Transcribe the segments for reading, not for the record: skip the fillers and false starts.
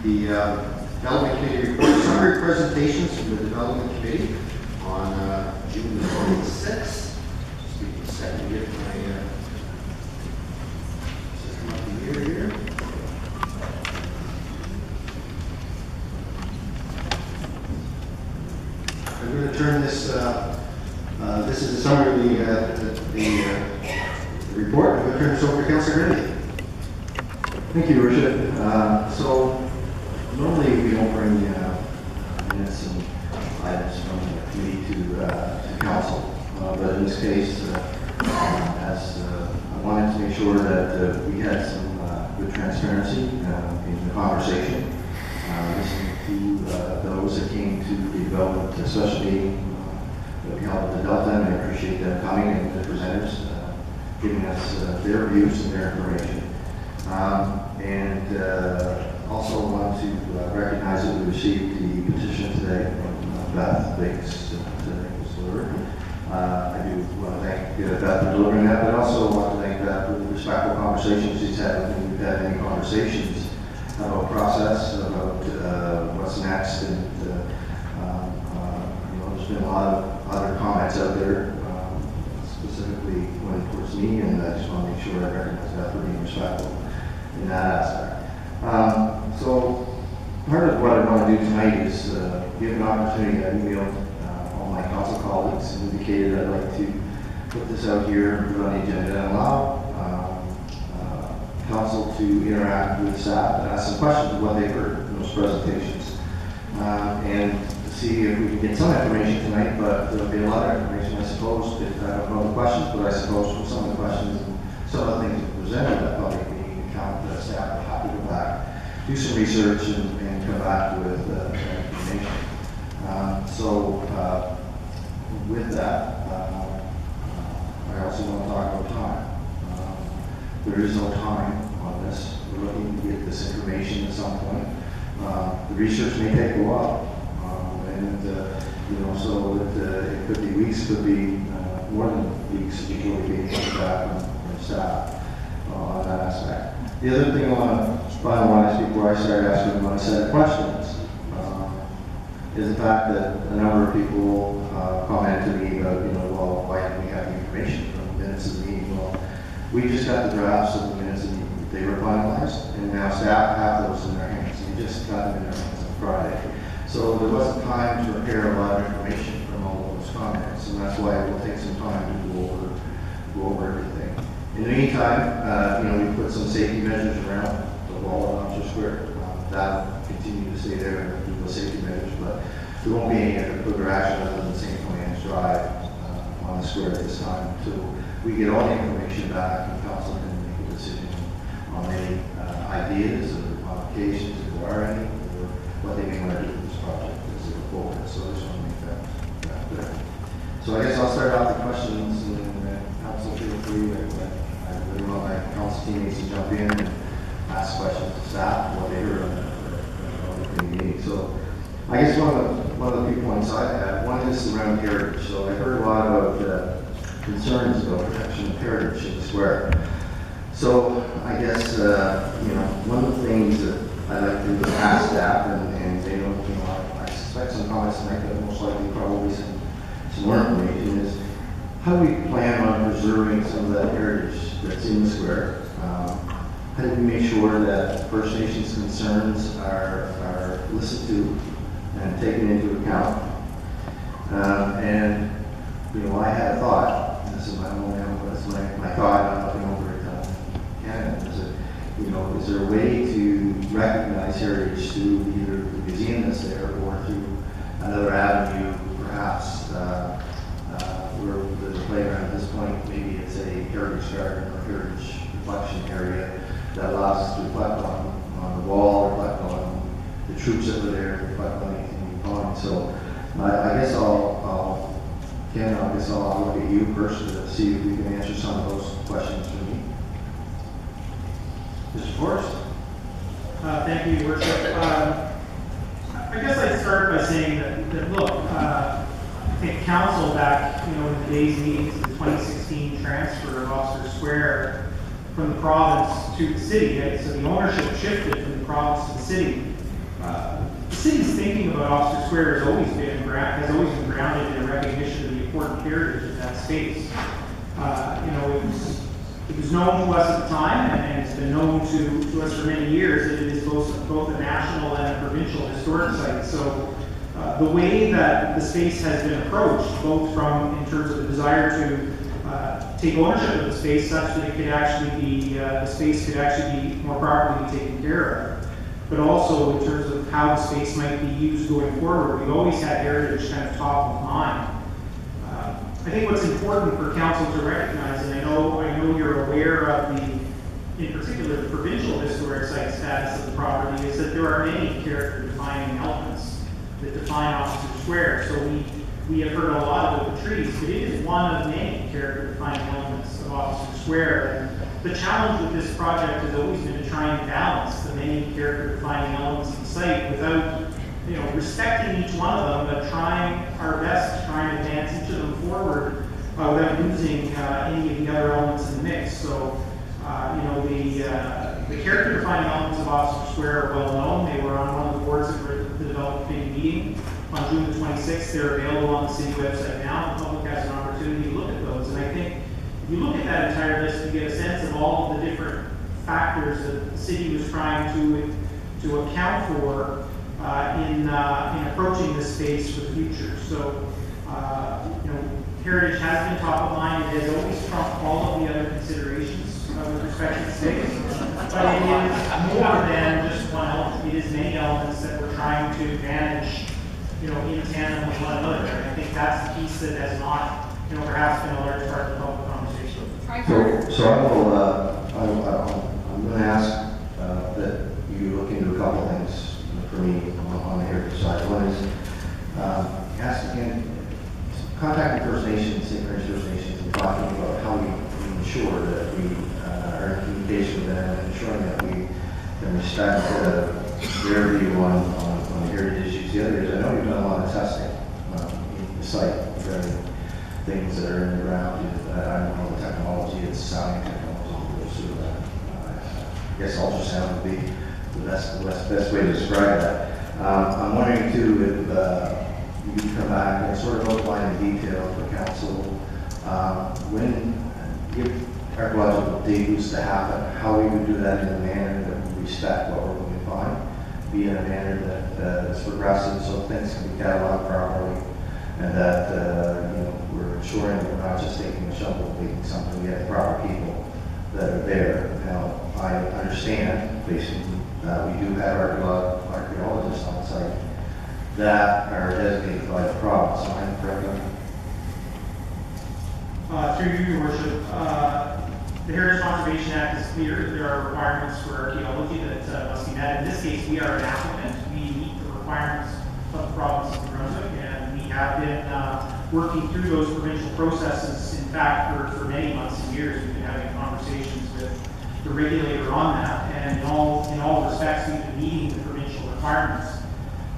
The Development Committee report summary presentations from the Development Committee on June the 26th. Just give me a second to get my system up to here. I'm going to turn this. This is a summary of the report. I'm going to turn this over to Councillor Rennie. Thank you, Your Worship. So normally we don't bring minutes and items from the committee to council, but in this case, as I wanted to make sure that we had some good transparency in the conversation, listening to those that came to the development special meeting that we held at the Delta, and I appreciate them coming and the presenters giving us their views and their information. Also want to recognize that we received the petition today from Beth Biggs. I do want to thank Beth for delivering that, but also want to thank Beth for the respectful conversations she's had with me. We've had many conversations about process, about what's next, and there's been a lot of other comments out there, specifically pointed towards me, and I just want to make sure I recognize Beth for being respectful in that aspect. So part of what I want to do tonight is give an opportunity. I emailed all my council colleagues and indicated I'd like to put this out here and put it on the agenda and allow council to interact with staff and ask some questions of what they've heard in those presentations, and see if we can get some information tonight. But there'll be a lot of information, I suppose, if I don't know the questions, but I suppose from some of the questions and some of the things that presented that probably account that staff will have to go back, do some research, and come back with information. With that, I also want to talk about time. There is no time on this. We're looking to get this information at some point. The research may take a while, so it could be weeks, could be more than weeks before we get back from staff on that aspect. The other thing I want to speak before I start asking one set of questions is the fact that a number of people commented to me about, well, why didn't we have the information from the minutes of the meeting? Well, we just got the drafts of the minutes of the meeting. They were finalized, and now staff have those in their hands. We just got them in their hands on Friday. So there wasn't time to prepare a lot of information from all of those comments, and that's why it will take some time to go over everything. In the meantime, we put some safety measures around the wall at Lobster Square. That'll continue to stay there and do those safety measures, but there won't be any other further action other than St. Coleman's Drive on the square at this time until we get all the information back and council can make a decision on any ideas or modifications, if there are any, or what they may want to do with this project as they go forward. So I just want to make that clear. So I guess I'll start out the questions, and council feel free. I really want my council teammates to jump in and ask questions to staff what they heard on the meeting. So I guess one of the few points I have, one is around heritage. So I heard a lot about concerns about protection of heritage in the square. So I guess one of the things that I'd like to ask staff, and they don't, I suspect some comments tonight, but most likely probably some more information, is how do we plan on preserving some of that heritage that's in the square? How do we make sure that First Nations concerns are listened to and taken into account? I had a thought. This is my thought. I'm looking over at Canada. Is there a way to recognize heritage through either the museum that's there or through another avenue, perhaps where there's a playground at this point? Maybe it's a heritage garden or heritage reflection area that allows us to reflect on the wall, reflect on the troops that were there, reflect on anything we've gone. So I guess Ken, I'll look at you first to see if we can answer some of those questions for me. Mr. Forrest? Thank you, Your Worship. I guess I'd start by saying that look, I think council back, in the days meetings, the 2016 transfer of Lobster Square from the province to the city, right? So the ownership shifted from the province to the city. The city's thinking about Officer Square has always been grounded in a recognition of the important heritage of that space. It was known to us at the time, and it's been known to us for many years, that it is both a national and a provincial historic site. So the way that the space has been approached, both in terms of the desire to take ownership of the space such that it could actually be, the space could actually be more properly taken care of, but also in terms of how the space might be used going forward. We've always had heritage kind of top of mind. I think what's important for council to recognize, and I know you're aware of in particular, the provincial historic site status of the property, is that there are many character-defining elements that define Officer Square. So we have heard a lot about the trees, but it is one of many character-defining elements of Officer Square. And the challenge with this project has always been to try and balance the many character-defining elements of the site without, respecting each one of them, but trying our best to try and advance each of them forward without losing any of the other elements in the mix. So, the character-defining elements of Officer Square are well known. They were on one of the boards of the development committee meeting on June the 26th. They're available on the city website now. The public has an opportunity to look at those. And I think if you look at that entire list, you get a sense of all of the different factors that the city was trying to account for in approaching this space for the future. So, heritage has been top of mind. It has always trumped all of the other considerations with respect to the space. But it is more than just one element. It is many elements that we're trying to manage, in tandem with one another. And I think that's the piece that has not, perhaps been a large part of the public conversation. So I'm going to ask that you look into a couple things for me on the heritage side. One is ask again, contacting First Nations, St. Mary's First Nations, and talking about how we ensure that we are in communication with them and ensuring that we can respect their view on heritage issues. The other is, I know you've done a lot of testing in the site regarding things that are in the ground. I don't know the technology, it's sounding technology. I guess ultrasound would be the best way to describe that. I'm wondering too if you can come back and sort of outline the detail for council when archaeological digs to happen, how we would do that in a manner that would respect what we're going to find, be in a manner that is progressive so things can be cataloged properly, and that we're ensuring that we're not just taking a shovel and digging something. We have the proper people that are there. Now, I understand, basically, we do have archaeologists on site that are designated by the province. Am I correct? Through you, Your Worship, the Heritage Conservation Act is clear. There are requirements for archaeology that must be met. In this case, we are an applicant. We meet the requirements of the province of New Brunswick, and we have been working through those provincial processes. In fact, for many months and years, we've been having conversations with the regulator on that, and in all respects, we've been meeting the provincial requirements.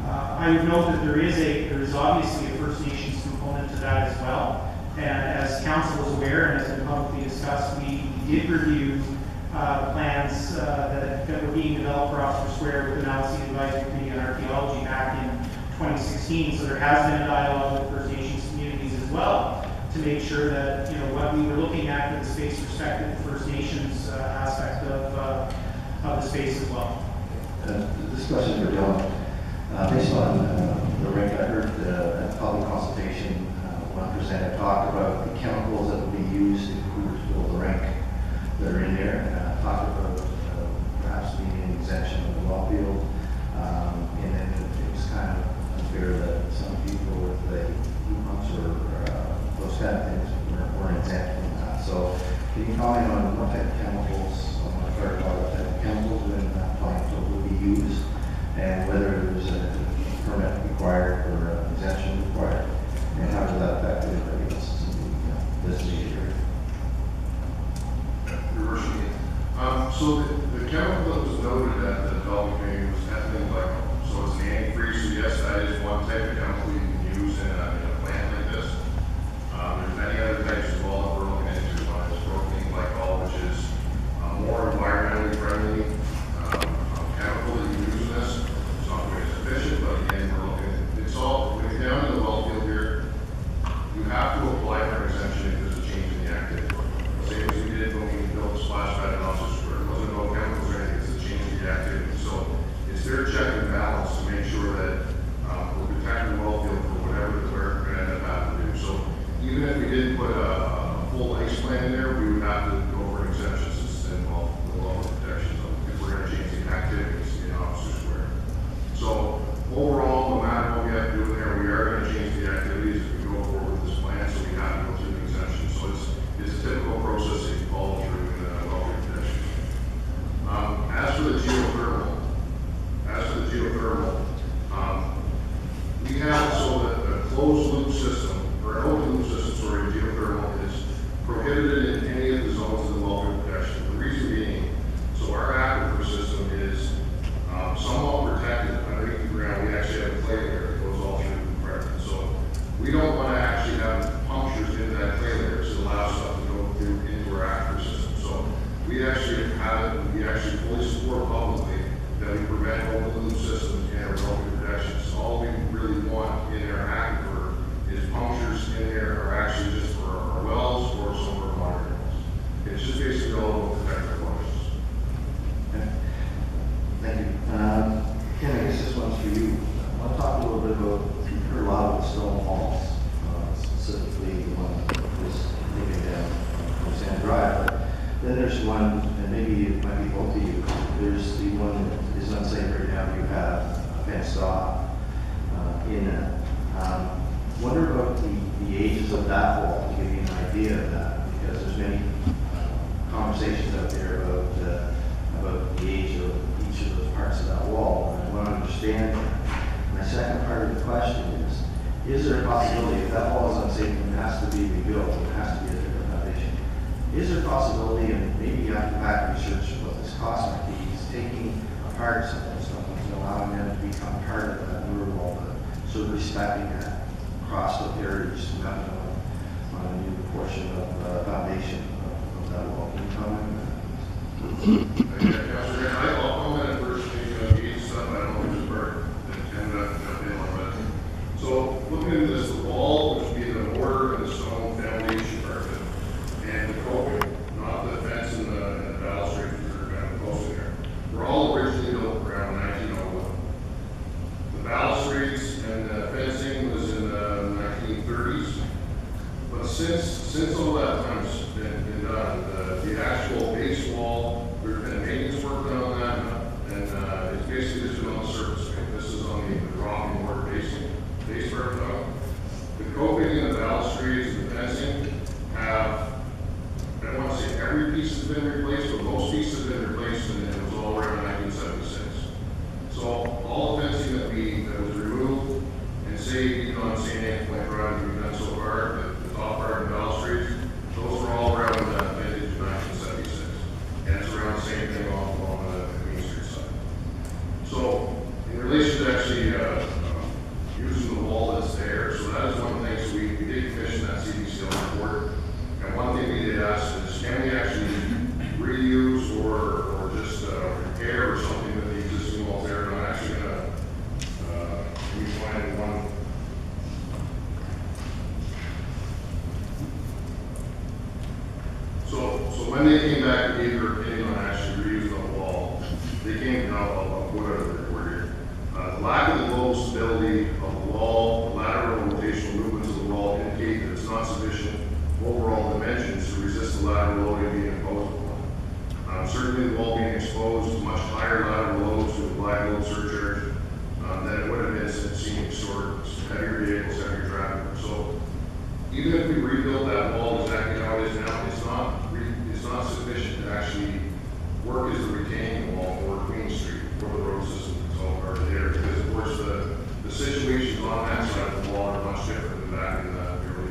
I would note that there is obviously a First Nations component to that as well. And as council is aware and has been publicly discussed, we did review the plans that were being developed for Officer Square with the Malice Advisory Committee on Archaeology back in 2016. So there has been a dialogue with First Nations communities as well to make sure that what we were looking at for the space respected the First Nations aspect of the space as well. This question for Dylan. Based on the rink, I heard at public consultation, one presenter talked about the chemicals that would be used if we were to build the rink that are in there. Talked about perhaps being an exemption of the well field. And then it was kind of unfair that some people with the heat pumps or those kind of things weren't exempt from that. So can you comment on what type of chemicals, I want to clarify what type of chemicals in that plant will be used, and whether there's a permit required or an exemption required, and how does that affect everybody else in this area? Your Worship, so the chemical that was noted at the development committee was ethylene glycol. So it's an antifreeze, so yes, that is one type of chemical you can use in a plant like this. There's many other types as well that we're looking into. One is propylene glycol, which is more environmentally friendly chemical that you use in this. It's not going to prevent open loop systems and erosion projections. All we really want in our aquifer is punctures in there are actually just for our wells or some of our water wells. It's just basically all about protecting our waters. Okay. Thank you. Ken, I guess this one's for you. I want to talk a little bit about, you've heard a lot of the stone walls, specifically the one that was leading down from Sand Drive. But then there's one, and maybe it might be both of you, there's the one that is unsafe right now. You have fenced off in that. Wonder about the ages of that wall, to give you an idea of that, because there's many conversations out there about the age of each of those parts of that wall. And I want to understand that. My second part of the question is there a possibility, if that wall is unsafe and has to be rebuilt, it has to be a different foundation, is there a possibility, and maybe you have to go back and research what this cost might be, is taking apart some of those stones and allowing them to become part of that newer wall, but sort of respecting that crossed area, just nothing on a new portion of foundation of that wall. Can you comment on that? I'll comment at first, maybe on the age stuff. I don't know which part that Ken got to jump in on, but so looking into this, the wall, which would be the mortar and the stone foundation part of it, and the coping, not the fence and the balustrade that are kind of close in there, were all originally built around 1901. The balustrades and the fencing was in the 1930s, but since all that time's been done, the actual base wall, there's been maintenance work done on that, and it's basically just been on the surface. This is on the rock and mortar base part done. The coping and the balustrades and the fencing have, I don't want to say every piece has been replaced, but most pieces have been replaced, and it was all around 1976. So all the fencing that was removed, and say even on St. Anthony Road we've done so far, the top part of the balustrades, those were all around vintage 1976. And it's around the same thing on the Queen Street side. So in relation to actually using the wall that's there, so that is one thing. So we did commission that CDCL report. And one thing we did ask is, can we actually reuse or just repair or something with the existing walls there? And I'm actually going to find one. So when they came back and gave their opinion on actually reusing the wall, they came out of what are the report here. The lack of the global stability of the wall, the lateral and rotational movements of the wall indicate that it's not sufficient overall dimensions to resist the lateral loading being imposed upon. Certainly the wall being exposed to much higher lateral loads to the black load surcharge than it would have been since seeing sort heavier vehicles, heavier traffic. So even if we rebuild that wall exactly how it is now, it's not sufficient to actually work as the retaining wall for Queen Street, for the road system that's all part of there. Because of course the situations on that side of the wall are much different than back in the early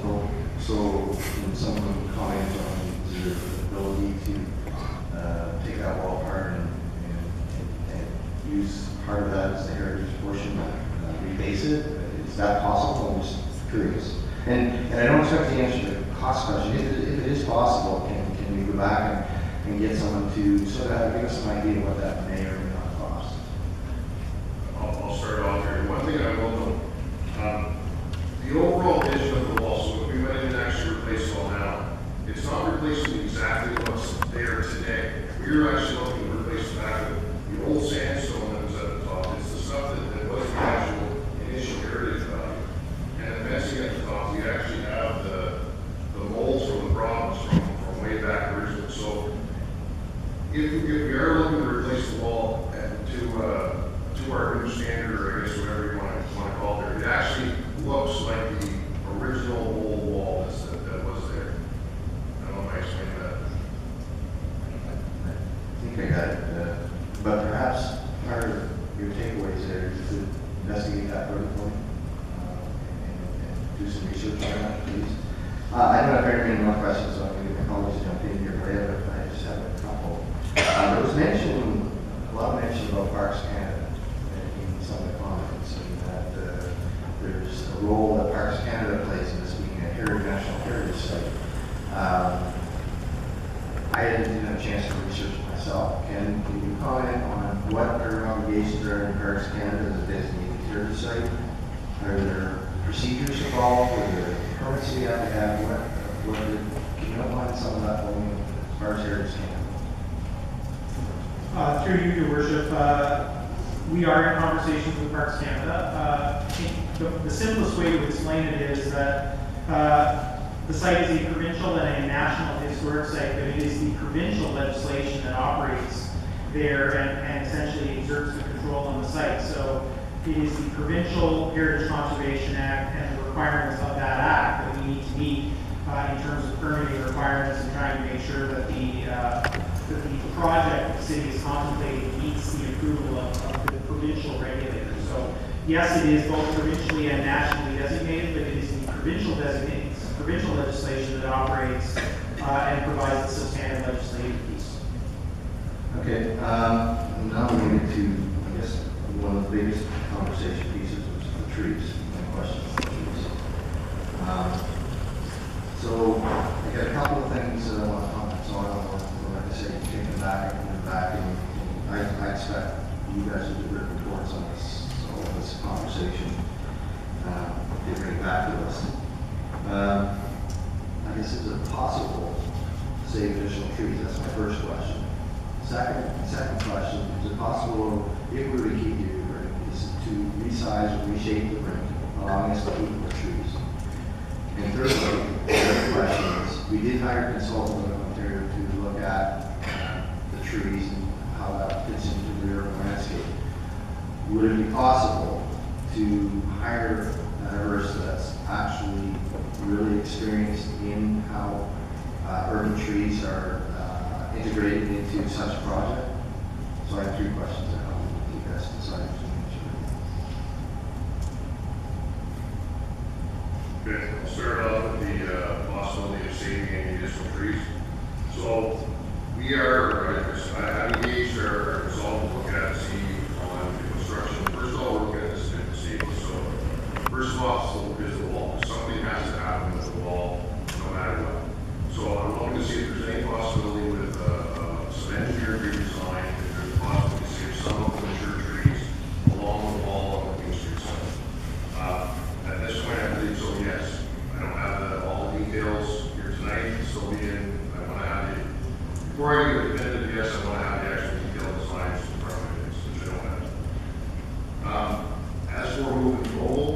1990s. So can someone comment on your ability to take that wall apart and use part of that as the heritage portion, rebase it? Is that possible? I'm just curious. And I don't expect the answer to the cost question. If it is possible, can we go back and get someone to sort of give us some idea of what that may or may not cost? I'll start off here. One thing I will note, the overall vision of the wall, so if we went in and actually replace it all now, it's not replacing exactly what's there today. We were actually looking to replace the back of the old sandstone that was at the top. It's the stuff that was the actual initial heritage value. And the fencing at the top, we actually have the molds from the problems from way back originally. So if we are looking to replace the wall to our new standard, or I guess whatever you want to call it, it actually looks like the original old wall that was there. I don't know if I explained that. I think I got it. But perhaps part of your takeaways there is to investigate that further for me and do some research on that, please. I don't have very many more questions, so I'm going to get my colleagues to jump in here, but I just have a couple. There was a lot of mention about Parks Canada in some of the comments, and that there's a role that Parks Canada plays in this being a national heritage site. I didn't have a chance to research it myself. myself. Ken, can you comment on what our obligations are in Parks Canada as a designated heritage site? Are there procedures involved? Are there permits we have to have? Can you outline some of that for me as far as heritage Canada? Through you, Your Worship, we are in conversations with Parks Canada. I think the simplest way to explain it is that the site is a provincial and a national historic site, but it is the provincial legislation that operates there and essentially exerts the control on the site. So it is the Provincial Heritage Conservation Act and the requirements of that act that we need to meet in terms of permitting requirements and trying to make sure that the project that the city is contemplating meets the approval of the provincial regulators. So yes, it is both provincially and nationally designated, but it is the provincial legislation that operates and provides the substantive legislative piece. Okay, now we get to, I guess, one of the biggest conversation pieces, which is the trees. My question on the trees. So I got a couple of things that I want to comment. So I don't want to, like I say, take them back and put them back. And I expect you guys to do written reports on this, so this conversation, they bring it back to us. I guess is it possible to save additional trees? That's my first question. Second question, is it possible, if we were to keep the ring, is to resize or reshape the ring, allowing us to keep more trees? And thirdly, the other question is, we did hire a consultant in Ontario to look at the trees and how that fits into the urban landscape. Would it be possible to hire an arborist that's actually really experienced in how urban trees are integrated into such a project? So I have 3 questions. I hope you guys decide between each Okay, I'll start off with the possibility of saving any additional trees. So we are, I've engaged our consultant to look at to see on the construction. First of all, we're looking at this in safety. So first of all, is the wall. Something has to happen with the wall, no matter what. So I'm looking to see if there's any possibility with some engineered redesign, if there's a possibility to save some of the mature trees along the wall on the Queen Street side. At this point, I believe so, yes. I don't have all the details here tonight, still being, I want to have the, before I give a definitive yes, I want to have the actual detailed designs in front of me, which I don't have. As for moving mobile,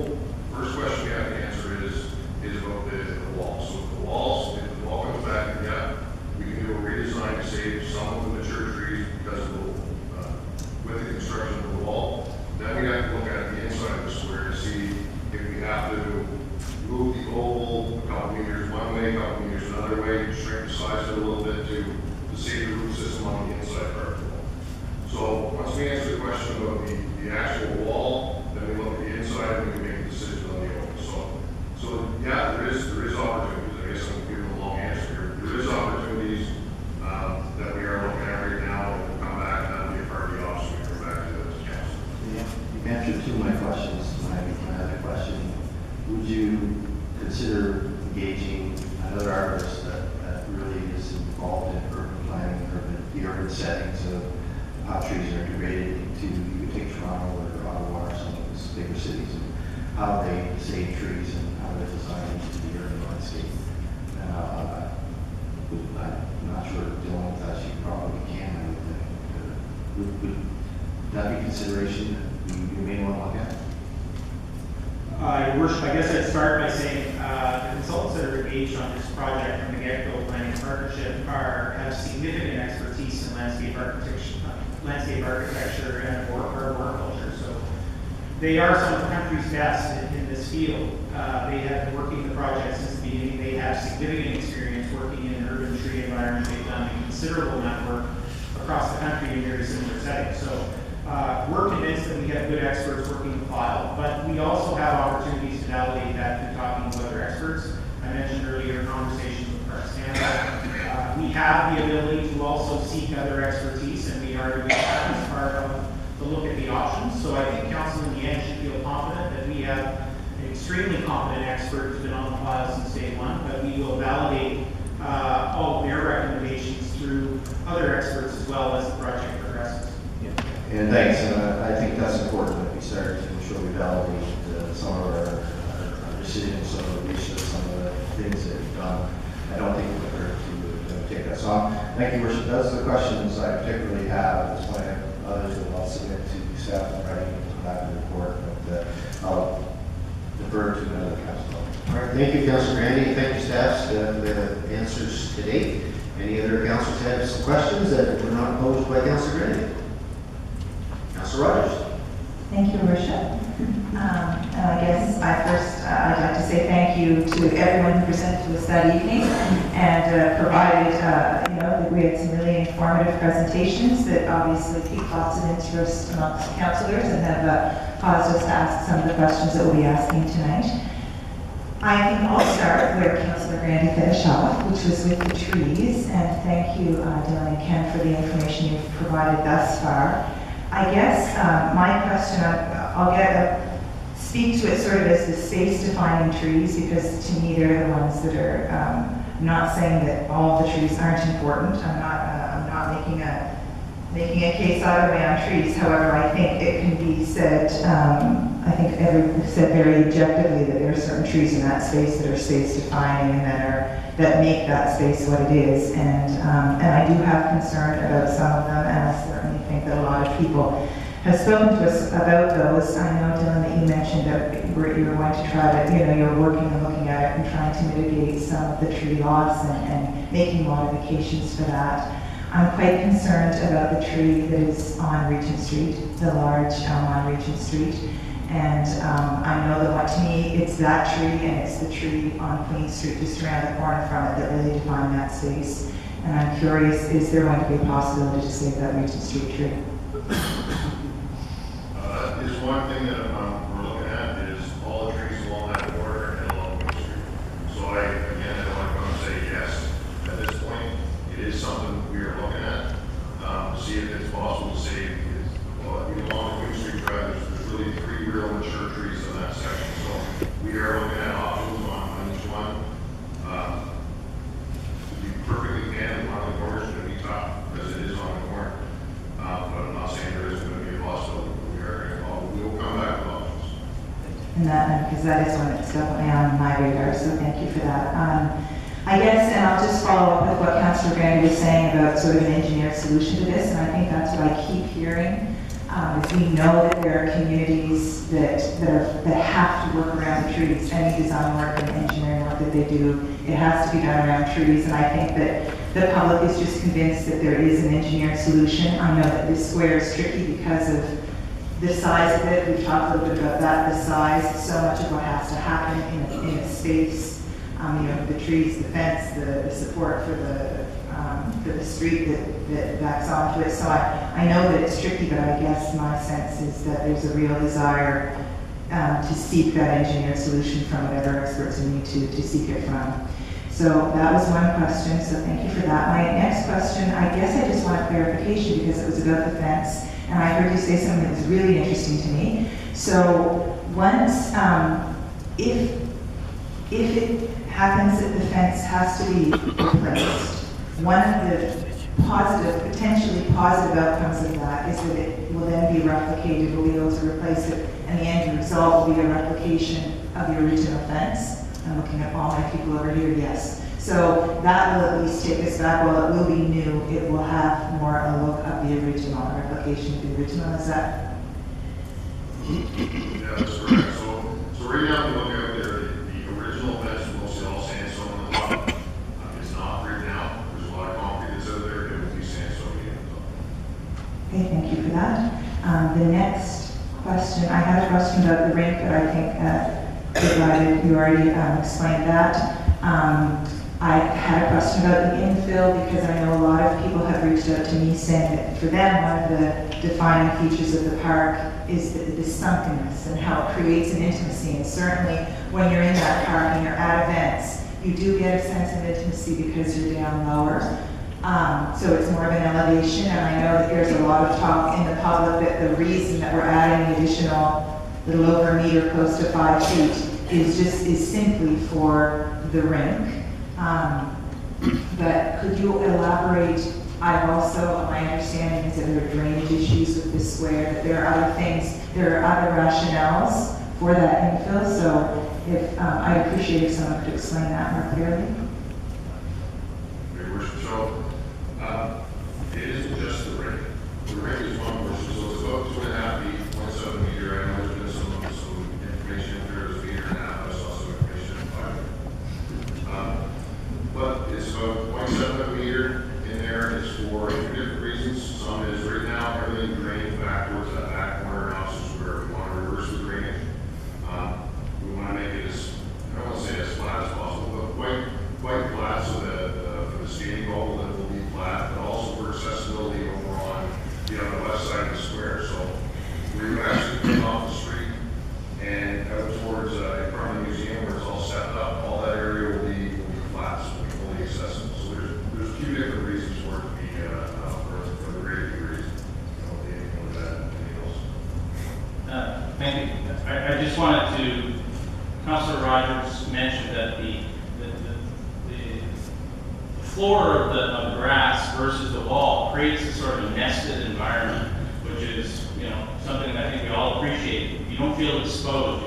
first question we have to answer is about the walls. So the walls, if the wall comes back, yeah, we can do a redesign to save some of the mature trees because of with the construction of the wall. Then we have to look at the inside of the square to see if we have to move the oval a couple meters one way, a couple meters another way, shrink the size of it a little bit to save the root system on the inside part of the wall. So once we answer the question about the actual wall, then we look at the inside and we can make a decision on the oval. So yeah, there is opportunities. I guess I'm giving a long answer here. There is opportunities that we are looking at right now, and we'll come back, and that'll be a part of the option we come back to the council. You answered 2 of my questions. My other question, would you consider engaging another arborist that really is involved in urban planning, the urban settings of how trees are integrated into, you could take Toronto or Ottawa or some of these bigger cities, and how they save trees and how they're designed into the urban landscape? I'm not sure dealing with that, you probably can. I would think. Would that be consideration that you may want to look at? Your Worship, I guess I'd start by saying the consultants that are engaged on this project from the get-go planning partnership have significant expertise in landscape architecture and horticulture. So they are some of the country's best in this field. They have been working the project since the beginning. They have significant experience working in an urban tree environment. They've done a considerable amount of work across the country in very similar settings. So we're convinced that we have good experts working the file, but we also have opportunities to validate that through talking to other experts. I mentioned earlier conversations with Parks Canada. We have the ability to also seek other expertise, and we are doing that as part of the look at the options. So I think council in the end should feel confident that we have an extremely competent expert who's been on the file since day one, but we will validate all of their recommendations through other experts as well. well as the project progresses. And thanks, and I think that's important that we start to ensure we validate some of our decisions, some of the research, some of the things that we've done. I don't think we're prepared to take that. So thank you, Worship. Those are the questions I particularly have at this point. I have others that I'll submit to staff in writing and come back to the report, but I'll defer to another council. All right, thank you, Councilor Grandy. Thank you, staff, for the answers to date. Any other councilors have some questions that were not posed by Councilor Grandy? Councilor Rogers. Thank you, Worship. And I guess I'd like to say thank you to everyone who presented to us that evening and provided, that we had some really informative presentations that obviously piqued lots of interest amongst councillors and have caused us to ask some of the questions that we'll be asking tonight. I think I'll start where Councillor Grandy finished off, which was with the trees, and thank you, Dylan and Ken, for the information you've provided thus far. I guess my question, I'll speak to it sort of as the space-defining trees, because to me they're the ones that are, I'm not saying that all of the trees aren't important. I'm not making a case either way on trees. However, I think it can be said, said very objectively that there are certain trees in that space that are space-defining and that make that space what it is. And I do have concern about some of them, and I certainly think that a lot of people have spoken to us about those. I know, Dylan, that you mentioned that you're going to try to, you're working and looking at it and trying to mitigate some of the tree loss and making modifications for that. I'm quite concerned about the tree that is on Regent Street, the large elm on Regent Street. And I know that to me, it's that tree and it's the tree on Queen Street just around the corner from it that really define that space. And I'm curious, is there going to be a possibility to save that Regent Street tree? Is one thing that we're looking at is all the trees along that border and along Queen Street. So I don't want to say yes. At this point, it is something we are looking at to see if it's possible to save. Even along the Queen Street Drive, there's really 3 real mature trees in that section. So we are looking at options on each one. To be perfectly candid, one of the corners is going to be tough because it is on the corner. But I'm not saying there isn't going to be a possibility. We will come back with options. And that, because that is one that's definitely on my radar, so thank you for that. I guess, and I'll just follow up with what Councillor Grandy was saying about sort of an engineered solution to this, and I think that's what I keep hearing. Is we know that there are communities that have to work around the trees. Any design work and engineering work that they do, it has to be done around trees, and I think that the public is just convinced that there is an engineered solution. I know that this square is tricky because of the size of it. We've talked a little bit about that, the size, so much of what has to happen in a space. The trees, the fence, the support for the street that backs onto it. So I know that it's tricky, but I guess my sense is that there's a real desire to seek that engineered solution from whatever experts you need to seek it from. So that was one question, so thank you for that. My next question, I guess I just want clarification because it was about the fence, and I heard you say something that was really interesting to me. So once, if it happens that the fence has to be replaced, one of the potentially positive outcomes of that is that it will then be replicated, we'll be able to replace it, and the end result will be a replication of the original fence. I'm looking at all my people over here, yes. So that will at least take us back. While it will be new, it will have more a look of the original, a replication of the original. Is that? Yeah, that's correct. So right now, if you look out there, the original fence is mostly all sandstone on the top. It's not right now. There's a lot of concrete that's out there. It will be sandstone again. Okay, thank you for that. The next question, I had a question about the rink, but I think you already explained that. I had a question about the infill because I know a lot of people have reached out to me saying that for them, one of the defining features of the park is the sunkenness and how it creates an intimacy. And certainly when you're in that park and you're at events, you do get a sense of intimacy because you're down lower. So it's more of an elevation, and I know that there's a lot of talk in the public that the reason that we're adding the additional little over a meter, close to 5 feet, is simply for the rink. But could you elaborate? I've also, my understanding is that there are drainage issues with this square, that there are other things, there are other rationales for that infill, so if, I'd appreciate if someone could explain that more clearly. Your worship, so, it isn't just the rate. The rate is one portion, so it's about 2.5 feet, 0.7 meter. I know there's been some information if there was a meter and a half. I saw some information in 5. But it's about 0.7 meter in there. It's for a few different reasons. Some is right now everything drains back towards that back corner house is where we want to reverse the drainage. We want to make it as, I don't want to say as flat as possible, but quite flat so that for the skating goal that will be flat, but also for accessibility over on the west side of the square. So we would actually come off the street and out towards in front of the museum where it's all set up. All that area will be flat, so it'll be fully accessible. So there's a few different reasons for it to be for the rate of reason. Thank you. I just wanted to, Councilor Rogers mentioned that the floor of the grass versus the wall creates a sort of nested environment, which is, something that I think we all appreciate. You don't feel exposed,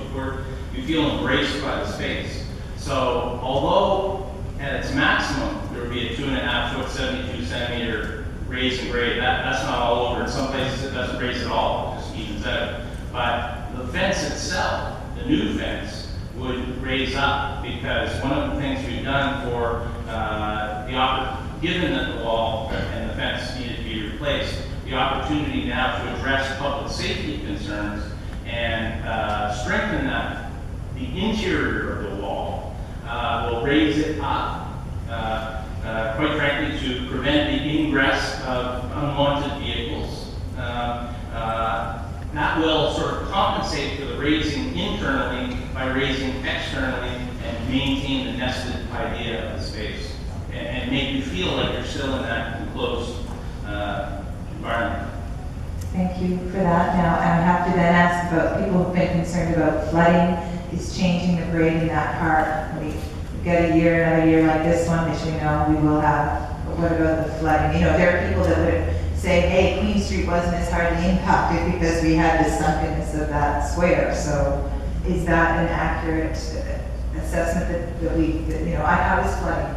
you feel embraced by the space. So although at its maximum there would be a 2.5 foot, 72 centimeter raise and grade, that's not all over. In some places it doesn't raise at all, it just evens out. But the fence itself, the new fence, would raise up, because one of the things we've done for given that the wall and the fence needed to be replaced, the opportunity now to address public safety concerns and strengthen the interior of the wall will raise it up, quite frankly, to prevent the ingress of unwanted vehicles. That will sort of compensate for the raising internally by raising externally and maintain the nested idea of the space and make you feel like you're still in that enclosed environment. Thank you for that. Now, I have to then ask about people who've been concerned about flooding. Is changing the grade in that part? We get another year like this one, which we know we will have. But what about the flooding? There are people that would say, hey, Queen Street wasn't as hardly impacted because we had the sunkenness of that square. So is that an accurate assessment how is flooding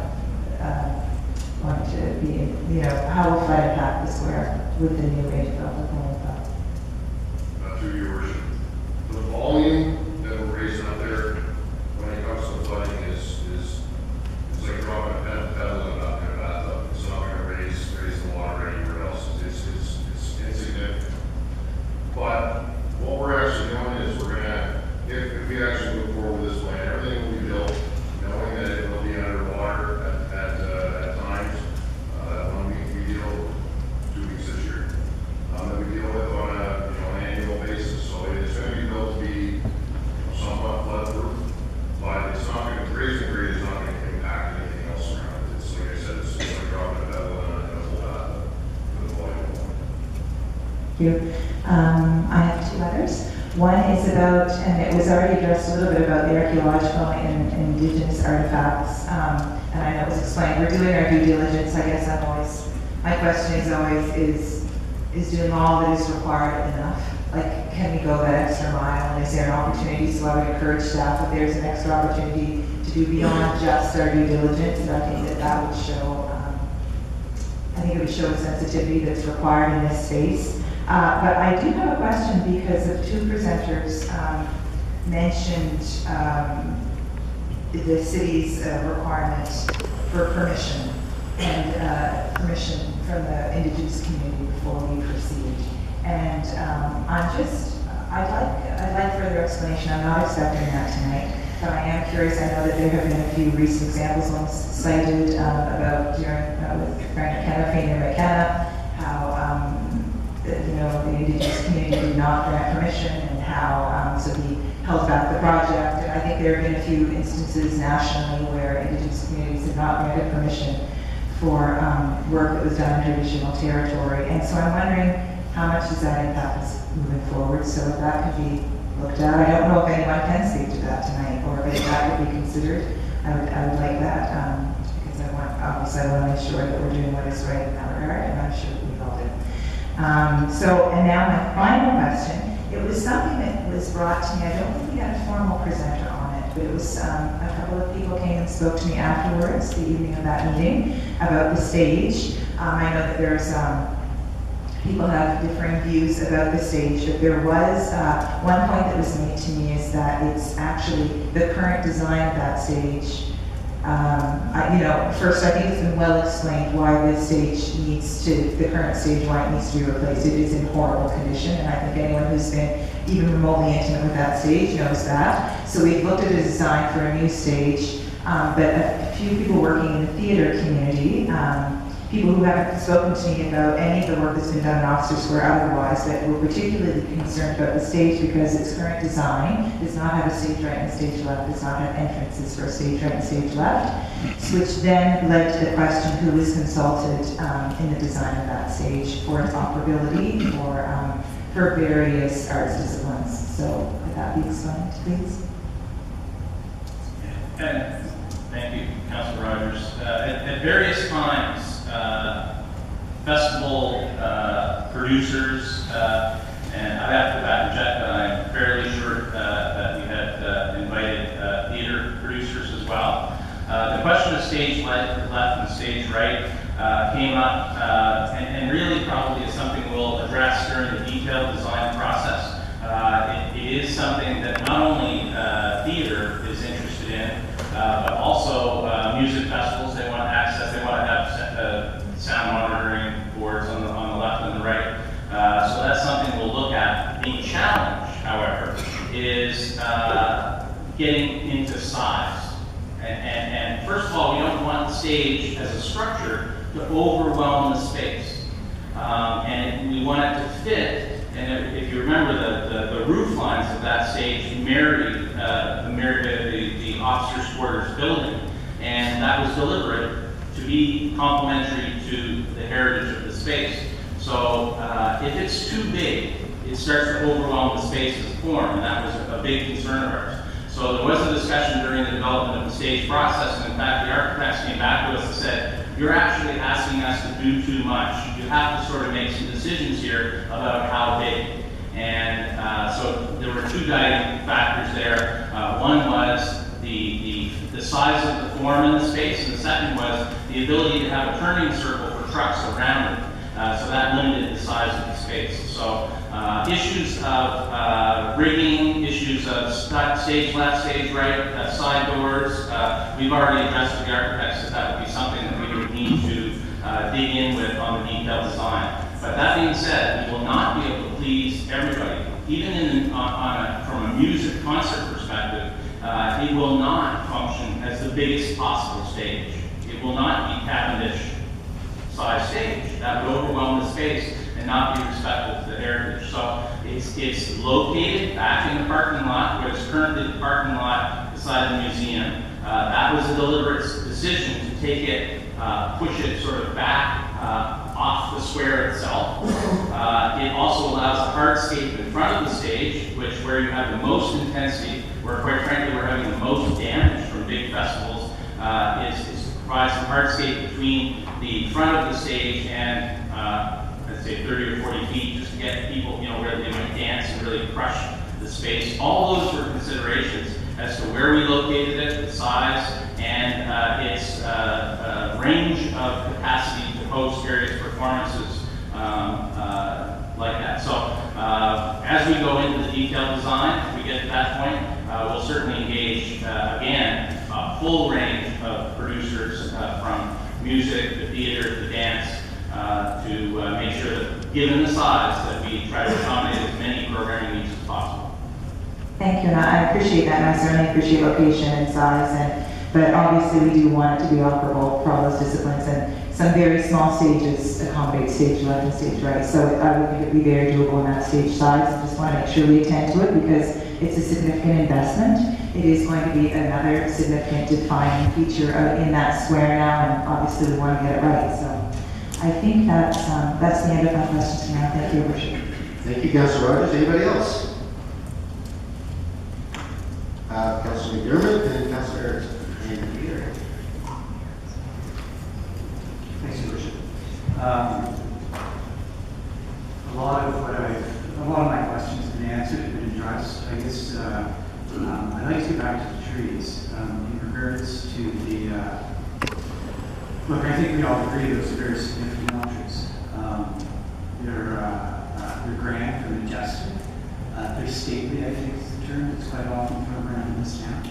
going to be, how will flood impact the square with the new rate of public impact? Through your worship, the volume that we're raising up there when it comes to flooding is it's like dropping a pedal in a bathtub. It's not going to raise the water anywhere else. It's insignificant. But what we're actually doing is we're going to, if we actually move forward with this plan, everything will be built knowing that it will be underwater at times. When we deal 2 weeks this year, that we deal with on an annual basis. So it's going to be built to be somewhat flood-proof, but it's not going to, raising grade is not going to impact anything else around it. It's like I said, it's like dropping a pedal in a full bathtub for the volume. Thank you. I have 2 others. One is about, and it was already addressed a little bit about the archaeological and indigenous artifacts, and I know it was explained. We're doing our due diligence. I guess my question is always, is doing all that is required enough? Like, can we go that extra mile? And is there an opportunity? So I would encourage staff, if there's an extra opportunity to do beyond just our due diligence, and I think that would show, it would show a sensitivity that's required in this space. But I do have a question because of 2 presenters mentioned the city's requirement for permission and permission from the Indigenous community before we proceed. And I'd like further explanation. I'm not expecting that tonight, but I am curious. I know that there have been a few recent examples once cited about during with Frank McKenna, McKenna, how the Indigenous community did not grant permission and how so he held back the project. And I think there have been a few instances nationally where Indigenous communities have not granted permission for work that was done in traditional territory. And so I'm wondering how much does that impact us moving forward? So if that could be looked at. I don't know if anyone can speak to that tonight or if that could be considered. I would like that because I obviously I want to make sure that we're doing what is right in that regard, and I'm sure we all do. And now my final question. It was something that was brought to me. I don't think we had a formal presenter on it, but it was a couple of people came and spoke to me afterwards, the evening of that meeting, about the stage. I know that there's people have differing views about the stage, but there was one point that was made to me is that it's actually the current design of that stage. First, I think it's been well explained why this stage the current stage, why it needs to be replaced. It is in horrible condition, and I think anyone who's been even remotely intimate with that stage knows that. So we've looked at a design for a new stage, but a few people working in the theater community, people who haven't spoken to me about any of the work that's been done in Officer Square otherwise, that were particularly concerned about the stage because its current design does not have a stage right and stage left, does not have entrances for a stage right and stage left, which then led to the question who was consulted in the design of that stage for its operability for various arts disciplines. So could that be explained, please? And thank you, Councilor Rogers. At various times, festival producers, and I have to back check, but I'm fairly sure that we had invited theater producers as well. The question of stage left and stage right came up, and really probably is something we'll address during the detailed design process. It is something that not only theater is interested in, but also music festivals. They want access, they want to have sound monitoring boards on the left and the right. So that's something we'll look at. The challenge, however, is getting into size. And first of all, we don't want the stage as a structure to overwhelm the space. And we want it to fit. And if you remember, the roof lines of that stage married the officers' quarters building, and that was deliberate to be complementary to the heritage of the space. So if it's too big, it starts to overwhelm the space as a form, and that was a big concern of ours. So there was a discussion during the development of the stage process, and in fact the architects came back to us and said, you're actually asking us to do too much. You have to sort of make some decisions here about how big. And so there were two guiding factors there. One was the size of the form in the space, and the second was the ability to have a turning circle for trucks around it. So that limited the size of the space. So issues of rigging, issues of stage left, stage right, side doors, we've already addressed with the architects that would be something that we would need to dig in with on the detailed design. But that being said, we will not be able to please everybody. Even from a music concert perspective, it will not function as the biggest possible stage. It will not be Cavendish size stage. That would overwhelm the space and not be respectful to the heritage. So it's located back in the parking lot, where it's currently the parking lot beside the museum. That was a deliberate decision to take it, push it sort of back off the square itself. It also allows a hardscape in front of the stage, where you have the most intensity, where quite frankly we're having the most damage from big festivals, is to provide some hardscape between the front of the stage and let's say 30 or 40 feet, just to get people, where they might dance and really crush the space. All those were considerations as to where we located it, the size, and its range of capacity to host various performances like that. So as we go into the detailed design, if we get to that point, we'll certainly engage, again, a full range of producers from music to theater to dance to make sure that, given the size, that we try to accommodate as many programming needs as possible. Thank you, and I appreciate that, and I certainly appreciate location and size, but obviously we do want it to be operable for all those disciplines, and some very small stages accommodate stage left and stage right, so I would think it would be very doable in that stage size. I just want to make sure we attend to it because it's a significant investment. It is going to be another significant defining feature in that square now, and obviously we want to get it right. So I think that's the end of my questions now. Thank you, Your Worship. Thank you, Councilor Rogers. Anybody else? Councilor McDermott and Councilor Peter. A lot of my questions have been answered and been addressed. I guess I'd like to go back to the trees in regards to the. Look, I think we all agree those are very significant elm trees. They're grand, they're majestic, they're stately. I think is the term that's quite often thrown around in this town.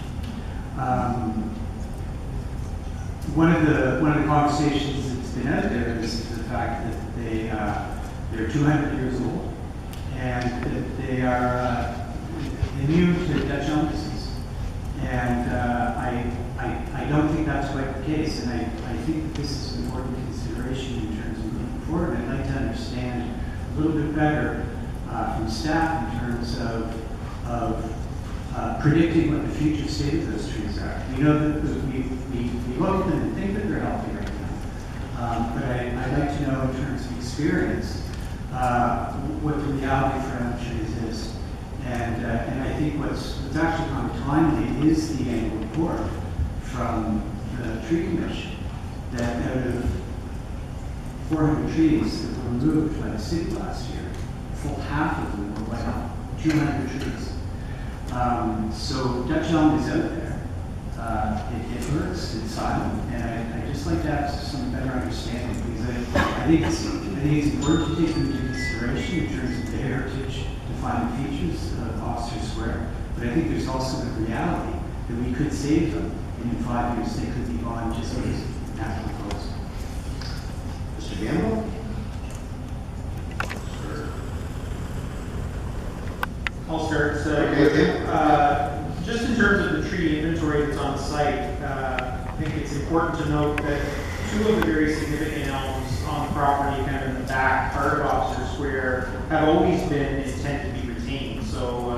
One of the conversations that's been out there is the fact that they're 200 years old and that they are immune to Dutch elm disease. And I don't think that's quite the case, and I think that this is an important consideration in terms of moving forward. I'd like to understand a little bit better from staff in terms of predicting what the future state of those trees are. We know that we look at them and think that they're healthy right now, but I'd like to know in terms of experience what the reality for elm trees is. And I think what's actually kind of timely is the annual report from the tree commission that out of 400 trees that were removed by the city last year, full half of them were white elm, 200 trees. So Dutch elm is out there. It works, it's silent, and I'd just like to have some better understanding because I think it's important to take them into consideration in terms of the heritage, defining features of Oxford Square. But I think there's also the reality that we could save them, and in 5 years they could be gone just as natural growth. Mr. Gamble? I'll start. Just in terms of the tree inventory that's on site, I think it's important to note that 2 of the very significant elms on the property, kind of in the back part of Oxford Square, have always been intended to be retained. So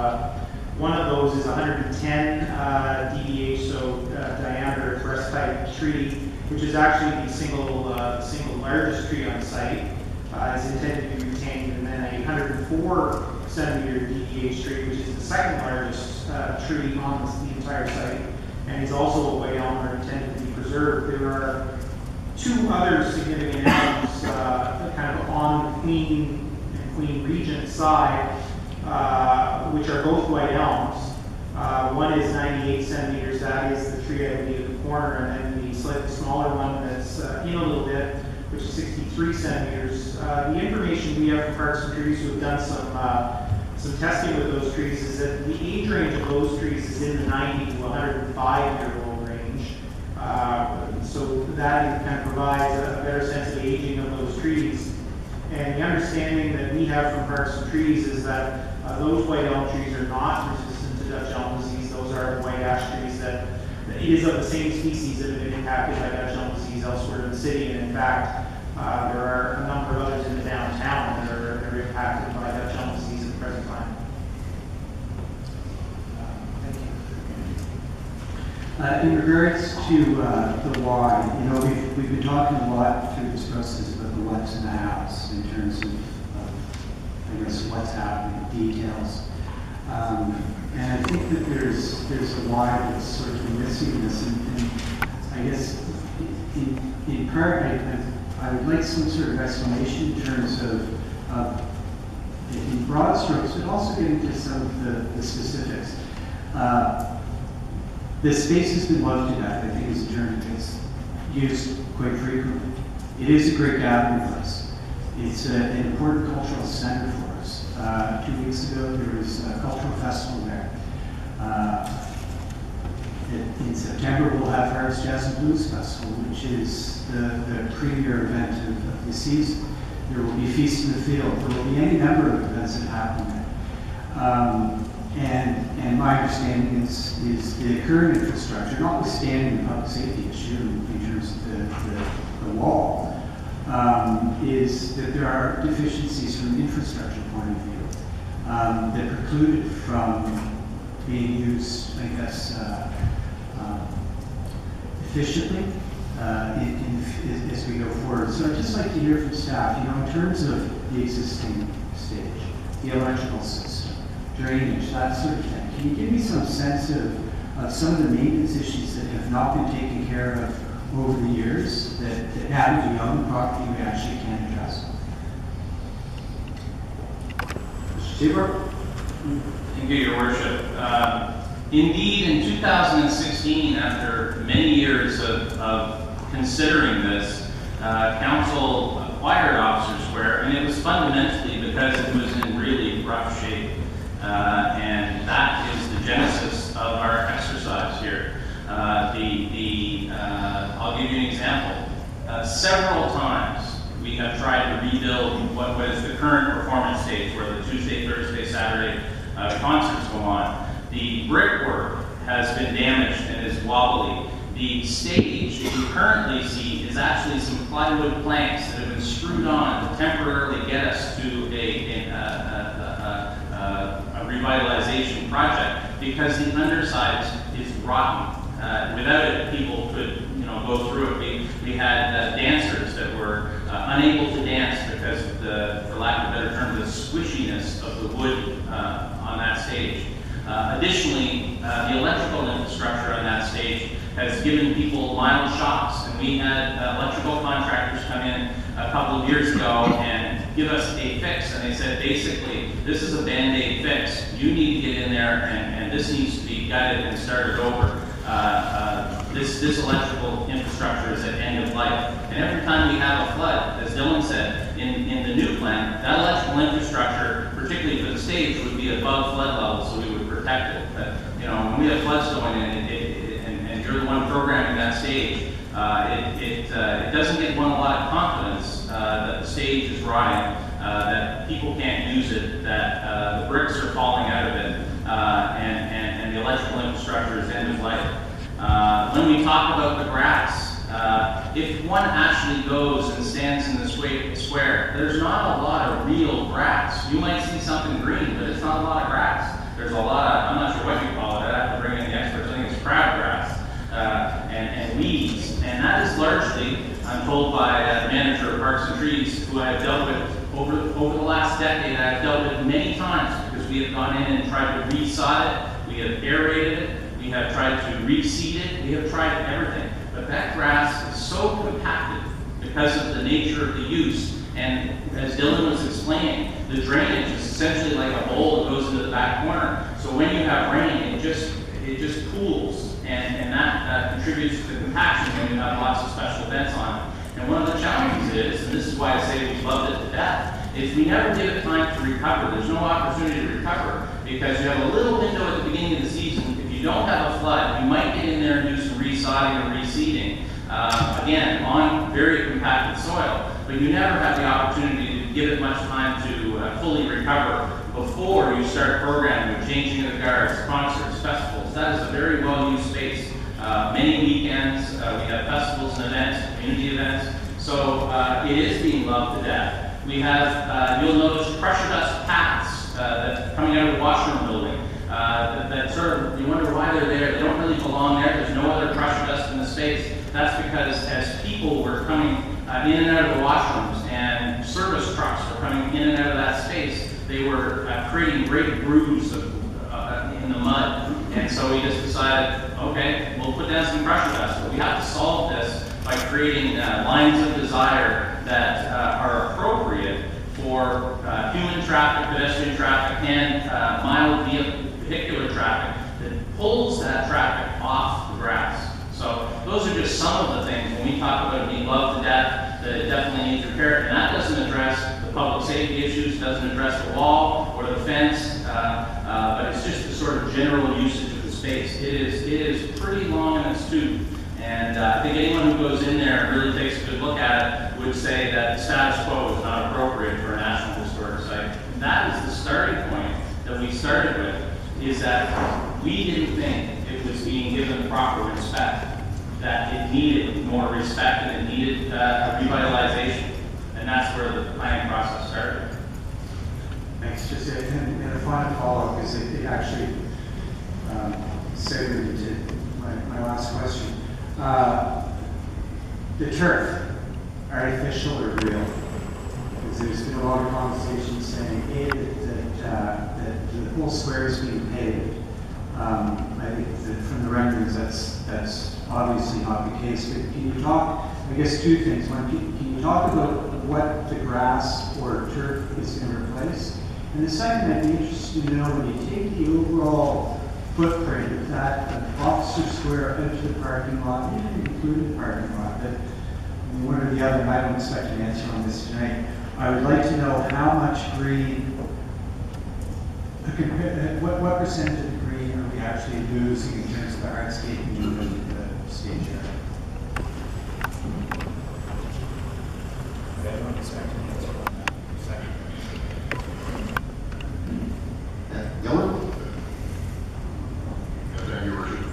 one of those is 110 dBH, so diameter breast type tree, which is actually the single largest tree on site, is intended to be retained, and then a 104 centimeter DEH tree, which is the second largest tree on the entire site, and is also a white elm, are intended to be preserved. There are 2 other significant elms kind of on the Queen Regent side, which are both white elms. One is 98 centimeters, that is the tree I believe at the corner, and then the slightly smaller one that's in a little bit, which is 63 centimeters. The information we have from Parks and Trees, who have done some testing with those trees, is that the age range of those trees is in the 90 to 105-year-old range. So that kind of provides a better sense of the aging of those trees. And the understanding that we have from Parks and Trees is that those white elm trees are not resistant to Dutch elm disease. Those are white ash trees that it is of the same species that have been impacted by Dutch elm disease elsewhere in the city. And in fact, there are a number of others in the downtown that are impacted by Dutch elm disease at the present time. Thank you. In regards to the why, you know, we've been talking a lot through this process about the what's in the house in terms of I guess what's happening, details. And I think that there's a why that's sort of missing this, and I guess in part I would like some sort of explanation in terms of in broad strokes, but also get into some of the specifics. The space has been loved to death, I think, is a term that's used quite frequently. It is a great gathering place. It's an important cultural center for us. 2 weeks ago, there was a cultural festival there. In September, we'll have Harvest Jazz and Blues Festival, which is the premier event of the season. There will be Feast in the Field. There will be any number of events that happen there. And my understanding is the current infrastructure, notwithstanding the public safety issue in terms of the wall, is that there are deficiencies from an infrastructure point of view that preclude it from being used, I guess, efficiently as we go forward. So I'd just like to hear from staff, you know, in terms of the existing stage, the electrical system, drainage, that sort of thing. Can you give me some sense of some of the maintenance issues that have not been taken care of over the years that now that we own the property, we actually can address. Mr. Seabrook? Thank you, Your Worship. Indeed, in 2016, after many years of considering this, Council acquired Officer Square, and it was fundamentally because it was in really rough shape. And that is the genesis of our exercise here. I'll give you an example. Several times we have tried to rebuild what is the current performance stage, where the Tuesday, Thursday, Saturday concerts go on. The brickwork has been damaged and is wobbly. The stage that you currently see is actually some plywood planks that have been screwed on to temporarily get us to a revitalization project, because the underside is rotten. Without it, people could, go through it. We had dancers that were unable to dance because of for lack of a better term, the squishiness of the wood on that stage. Additionally, the electrical infrastructure on that stage has given people mild shocks, and we had electrical contractors come in a couple of years ago and give us a fix, and they said, basically, this is a Band-Aid fix. You need to get in there, and this needs to be gutted and started over. This electrical infrastructure is at end of life. And every time we have a flood, as Dylan said, in the new plan, that electrical infrastructure, particularly for the stage, would be above flood level, so we would protect it. But, when we have floods going in, and you're the one programming that stage, it doesn't give one a lot of confidence that the stage is rotting, that people can't use it, that the bricks are falling out of it, and the electrical infrastructure is end of life. When we talk about the grass, if one actually goes and stands in the square, there's not a lot of real grass. You might see something green, but it's not a lot of grass. There's a lot of, I'm not sure what you call it, I have to bring in the experts, I think it's crabgrass, and weeds. And that is largely, I'm told by the manager of Parks and Trees, who I have dealt with over the last decade, I have dealt with many times, because we have gone in and tried to resod it, we have aerated it, we have tried to reseed it, we have tried everything. But that grass is so compacted because of the nature of the use. And as Dylan was explaining, the drainage is essentially like a bowl that goes into the back corner. So when you have rain, it just pools, and that contributes to the compaction when you have lots of special events on it. And one of the challenges is, and this is why I say we loved it to death, is we never give it time to recover. There's no opportunity to recover, because you have a little window at the beginning of the season. If you don't have a flood, you might get in there and do some resodding or reseeding, again, on very compacted soil, but you never have the opportunity to give it much time to fully recover before you start programming with changing of the guards, concerts, festivals. That is a very well-used space. Many weekends, we have festivals and events, community events, so it is being loved to death. We have, you'll notice, pressure dust paths that's coming out of the washroom building. That sort of, you wonder why they're there. They don't really belong there. There's no other pressure dust in the space. That's because as people were coming in and out of the washrooms, and service trucks were coming in and out of that space, they were creating great grooves in the mud. And so we just decided, okay, we'll put down some pressure dust, but we have to solve this by creating lines of desire that are appropriate for human traffic, pedestrian traffic, and mild vehicular traffic that pulls that traffic off the grass. So those are just some of the things when we talk about being loved to death that it definitely needs repair. And that doesn't address the public safety issues, doesn't address the wall or the fence, but it's just the sort of general usage of the space. It is pretty long in its tooth. And I think anyone who goes in there and really takes a good look at it would say that the status quo is not appropriate for a National Historic Site. And that is the starting point that we started with, is that we didn't think it was being given proper respect, that it needed more respect and it needed a revitalization. And that's where the planning process started. Thanks. Just a final follow-up, because it actually segued into my last question. The turf, artificial or real? Because there's been a lot of conversation saying that the whole square is being paved. I think that from the renderings, that's obviously not the case. But can you talk, I guess, two things. One, can you talk about what the grass or turf is going to replace? And the second, I'd be interested to know when you take the overall footprint of that officer square out to the parking lot, even including the parking lot, that one or the other, and I don't expect an answer on this tonight. I would like to know how much green, what percentage of the green are we actually losing in terms of the hardscaping and the stage area? I don't expect an answer on that. Dylan? Yeah, thank you, Your Worship.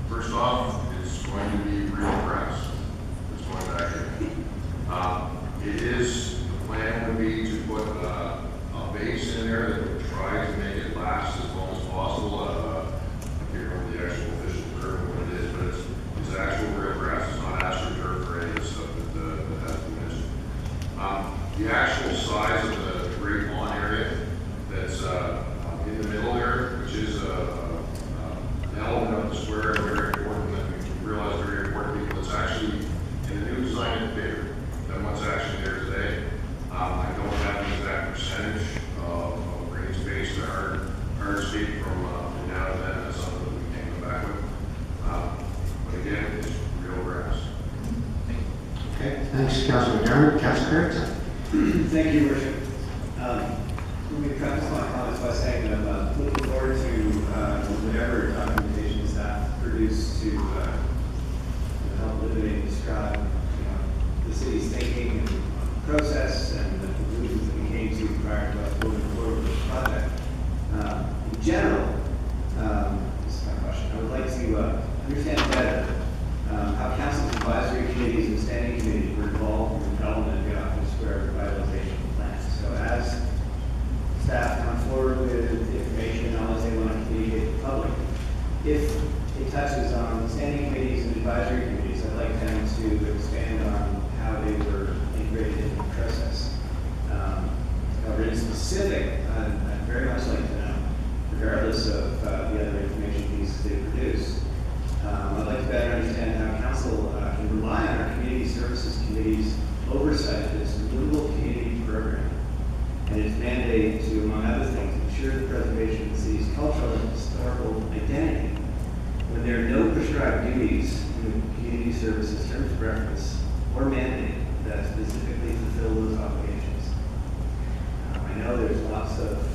First off, it's going to be real grass. It's going to actually. It is, the plan would be to put a base in there that would try to make it last as long as possible. I can't remember the actual official term, what it is, but it's actual real grass. It's not astroturf or any of the stuff that has been mentioned. The actual size of the great lawn area that's in the middle there, which is an element of the square, very important that we realize very important because it's actually in the new design is bigger than what's actually there today. I don't have the exact percentage of green space to hard state from now to then. That's something that we can come back with. But again, it's real grass. Okay, thanks, Councilor McDermott. Councilor Fredericton? Thank you, Your Worship. Let me preface my comments by saying that I'm looking forward to whatever documentation staff produce to help illuminate and describe the city's thinking and process and the conclusions that we came to prior to us moving forward with this project. In general, this is my question. I would like to understand better how council's advisory committees and standing committees were involved in the development of the Office Square revitalization plans. So as staff come forward with information and knowledge they want to communicate to the public, if it touches on standing committees and advisory committees, I'd like them to expand on how they were integrated into the process. However, in specific, I'd very much like to know, regardless of the other information pieces they produce, I'd like to better understand how council can rely on our community services committee's oversight of this renewable community program and its mandate to, among other things, ensure the preservation of the city's cultural and historical identity when there are no prescribed duties in the community services terms of reference or mandate that specifically fulfill those obligations. I know there's lots of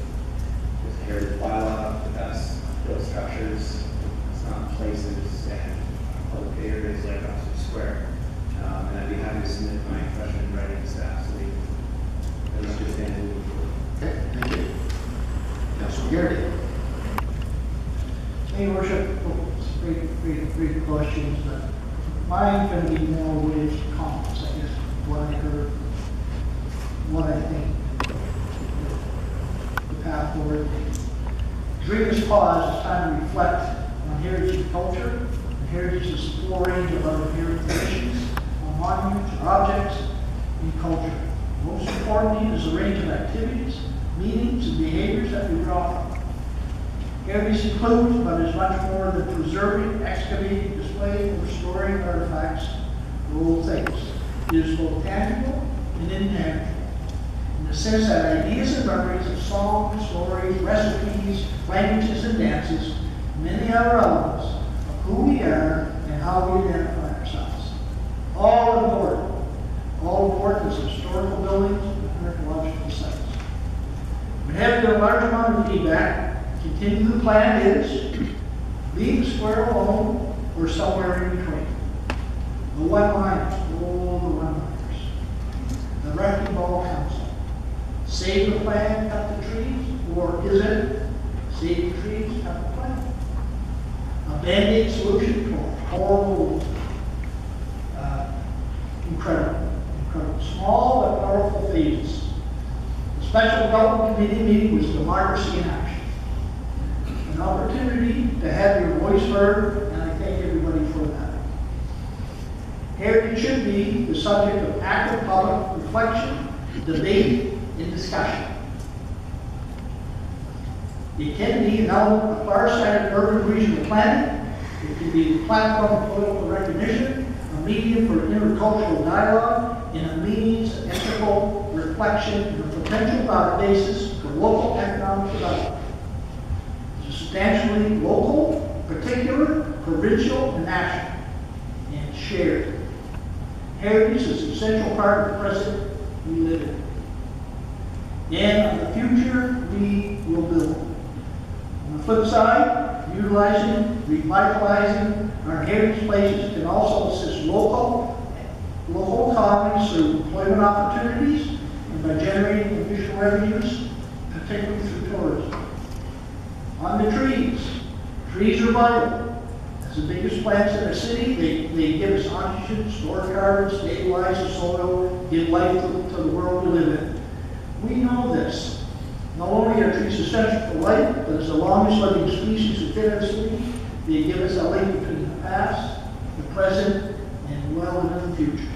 heritage bylaw, but that's built structures, it's not places and public areas like Officer Square. And I'd be happy to submit my question in writing to staff so they can understand it moving forward. Okay, thank you. Councilor Garrity? Hey, Worship, great questions, but mine's going to be more with comments, I guess, what I heard, what I think, the path forward. During this pause, it's time to reflect on heritage and culture. The heritage is a full range of our inherent traditions, on monuments, objects, and culture. Most importantly is a range of activities, meanings, and behaviors that we draw from. Heritage includes, but is much more than preserving, excavating, displaying, or storing artifacts or old things. It is both tangible and intangible, in the sense that ideas and memories of songs, stories, recipes, languages, and dances, and many other elements of who we are and how we identify ourselves. All important as historical buildings and archaeological sites. We have a large amount of feedback. Continue the plan is, leave the square alone, or somewhere in between. The one-liners, all the one-liners. The wrecking ball council. Save the plan, cut the trees, or is it save the trees, cut the plan? A band-aid solution to a horrible, incredible. Small but powerful phases. The special development committee meeting was democracy in action. An opportunity to have your voice heard, and I thank everybody for that. Heritage should be the subject of active public reflection, debate, and discussion. It can be an element of far-sighted urban regional planning. It can be a platform for political recognition, a medium for intercultural dialogue, and a means of ethical reflection and a potential basis for local economic development. It's substantially local, particular, provincial, and national, and shared. Heritage is an essential part of the present we live in. And of the future we will build. On the flip side, utilizing, revitalizing our heritage places can also assist local economies through employment opportunities and by generating additional revenues, particularly through tourism. On the trees. Trees are vital. As the biggest plants in our city, they give us oxygen, store carbon, stabilize the soil, give life to the world we live in. We know this. Not only are trees essential for life, but as the longest living species within our city, they give us a link between the past, the present, and well into the future.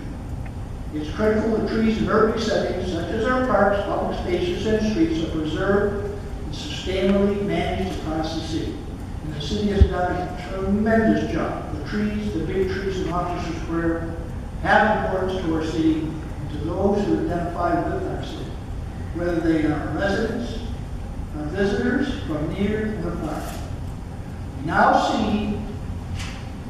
It's critical that trees in urban settings, such as our parks, public spaces, and streets, are preserved and sustainably managed across the city. And the city has done a tremendous job. The trees, the big trees in Officer Square, have importance to our city and to those who identify with our city, whether they are residents or visitors from near or far. We now see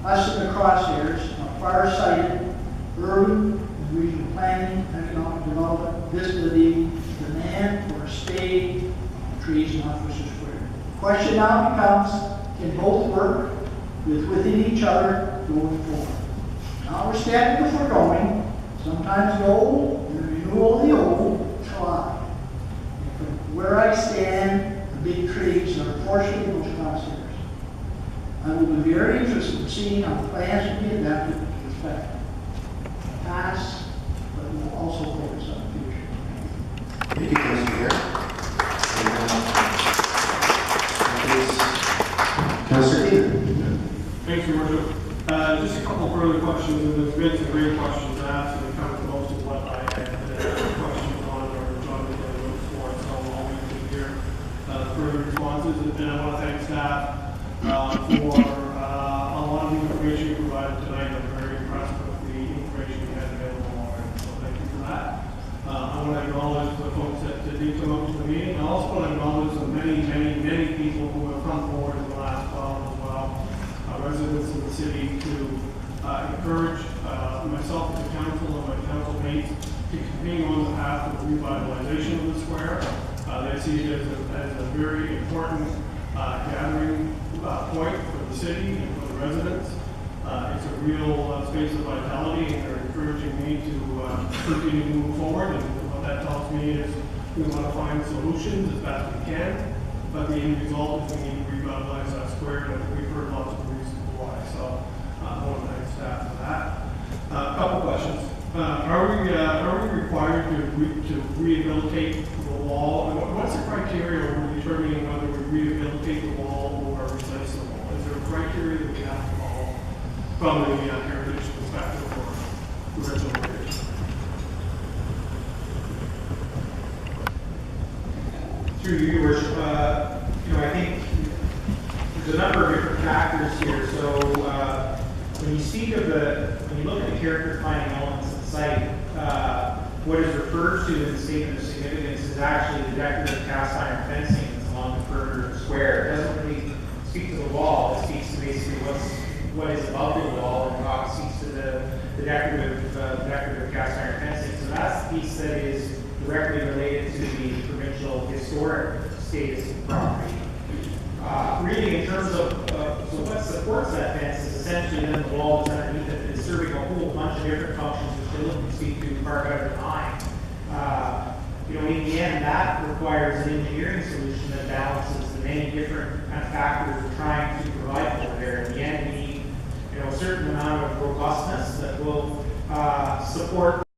us in the crosshairs of far-sighted urban and regional planning, economic development, visibility, demand for a stay of trees in Officer Square. The question now becomes, can both work within each other going forward? Notwithstanding the foregoing, sometimes the old and the renewal of the old collide. From where I stand, the big trees are unfortunately those crosshairs. I will be very interested in seeing how the plans will be adapted to respect the past, but will also focus on the future. Thank you, Councilor Garrett. Councilor Keenan. Thanks, Your Worship. Just a couple further questions, and there's been some great questions asked, and it comes to most of what I had questions on or John had notes for, so I'll wait to hear further responses. And I want to thank staff for a lot of the information you provided tonight. I'm very impressed with the information you had available already, so thank you for that. I want to acknowledge the folks that did come up to the meeting. I also want to acknowledge the many people who have come forward in the last while as well, residents of the city, to encourage myself as a council and my council mates to continue on the path of revitalization of the square. They see it as a very important gathering point for the city and for the residents. It's a real space of vitality, and they're encouraging me to continue to move forward. And what that tells me is we want to find solutions as best we can, but the end result is we need to revitalize that square, and I think we've heard lots of reasons why. So I want to thank staff for that. A couple questions. Are we required to rehabilitate the wall? And what's the criteria for determining whether we rehabilitate the wall or replace the wall? Is there a criteria that we have to follow from the heritage perspective or original heritage? Through you, Your Worship, I think there's a number of different factors here. So when you look at the character defining elements of the site, what is referred to in the statement of significance is actually the decorative cast iron fencing that's along the perimeter of the square. It doesn't really speak to the wall. It speaks to basically what is above the wall, and speaks to the decorative cast iron fencing. So that's the piece that is directly related to the provincial historic status of the property. Really, in terms of so what supports that fence is essentially then the wall that's underneath it is serving a whole bunch of different functions, which Dylan can speak to far better than I. In the end, that requires an engineering solution that balances the many different kind of factors we're trying to provide for there. In the end, we need a certain amount of robustness that will support